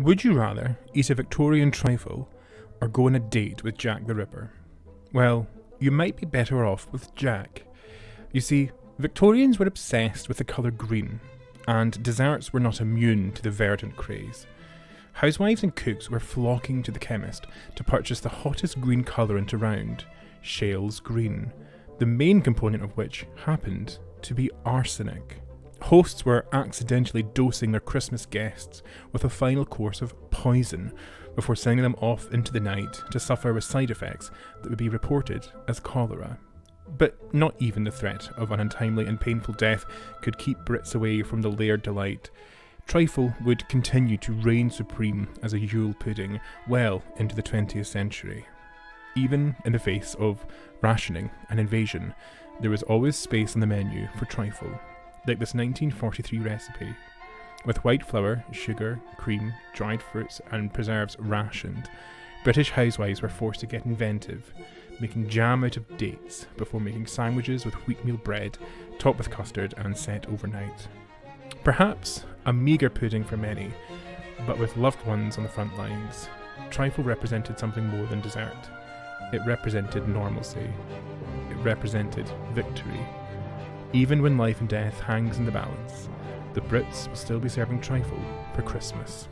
Would you rather eat a Victorian trifle or go on a date with Jack the Ripper? Well, you might be better off with Jack. You see, Victorians were obsessed with the colour green, and desserts were not immune to the verdant craze. Housewives and cooks were flocking to the chemist to purchase the hottest green colourant around, Shales green, the main component of which happened to be arsenic. Hosts were accidentally dosing their Christmas guests with a final course of poison before sending them off into the night to suffer with side effects that would be reported as cholera. But not even the threat of an untimely and painful death could keep Brits away from the layered delight. Trifle would continue to reign supreme as a Yule pudding well into the 20th century. Even in the face of rationing and invasion, there was always space on the menu for trifle, like this 1943 recipe. With white flour, sugar, cream, dried fruits and preserves rationed, British housewives were forced to get inventive, making jam out of dates before making sandwiches with wheatmeal bread, topped with custard and set overnight. Perhaps a meagre pudding for many, but with loved ones on the front lines, trifle represented something more than dessert. It represented normalcy. It represented victory. Even when life and death hangs in the balance, the Brits will still be serving trifle for Christmas.